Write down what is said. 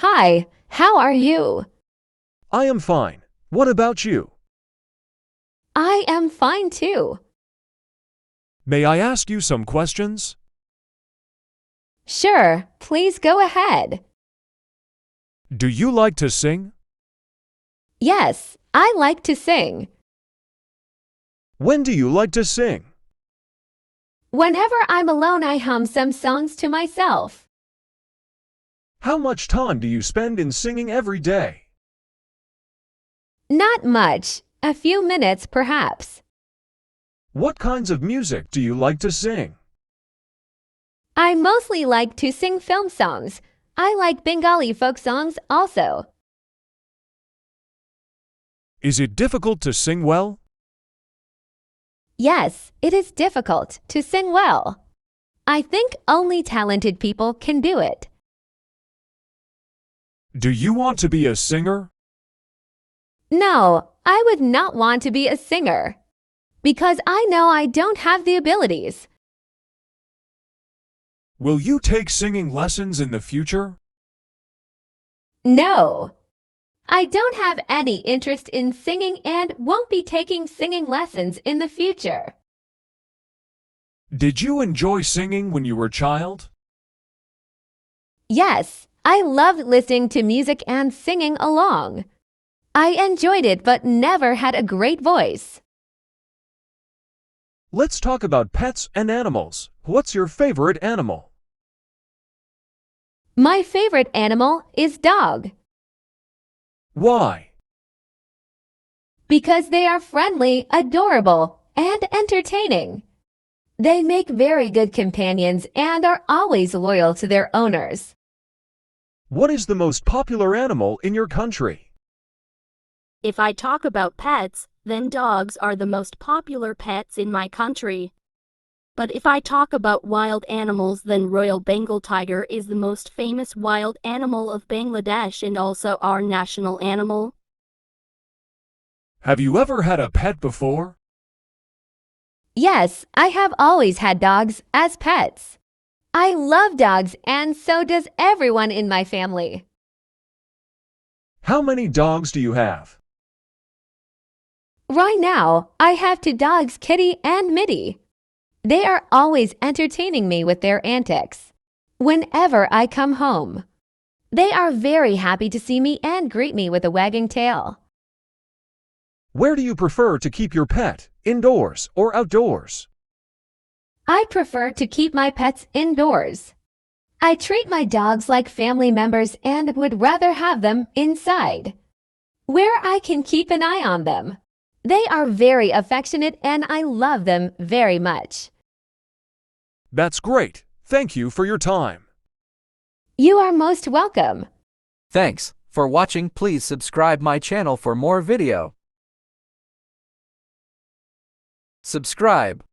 Hi, how are you? I am fine. What about you? I am fine too. May I ask you some questions? Sure, please go ahead. Do you like to sing? Yes, I like to sing. When do you like to sing? Whenever I'm alone, I hum some songs to myself. How much time do you spend in singing every day? Not much, a few minutes perhaps. What kinds of music do you like to sing? I mostly like to sing film songs. I like Bengali folk songs also. Is it difficult to sing well? Yes, it is difficult to sing well. I think only talented people can do it. Do you want to be a singer? No, I would not want to be a singer because I know I don't have the abilities. Will you take singing lessons in the future? No, I don't have any interest in singing and won't be taking singing lessons in the future. Did you enjoy singing when you were a child? Yes, I loved listening to music and singing along. I enjoyed it but never had a great voice. Let's talk about pets and animals. What's your favorite animal? My favorite animal is dog Why? because they are friendly, adorable, and entertaining. They make very good companions and are always loyal to their owners. What is the most popular animal in your country? If I talk about pets, then dogs are the most popular pets in my country. But if I talk about wild animals, then Royal Bengal tiger is the most famous wild animal of Bangladesh and also our national animal. Have you ever had a pet before? Yes, I have always had dogs as pets. I love dogs and so does everyone in my family. How many dogs do you have? Right now, I have two dogs, Kitty and Mitty. They are always entertaining me with their antics. Whenever I come home, they are very happy to see me and greet me with a wagging tail. Where do you prefer to keep your pet, indoors or outdoors? I prefer to keep my pets indoors. I treat my dogs like family members and would rather have them inside, where I can keep an eye on them. They are very affectionate and I love them very much. That's great. Thank you for your time. You are most welcome. Thanks for watching. Please subscribe my channel for more video. Subscribe.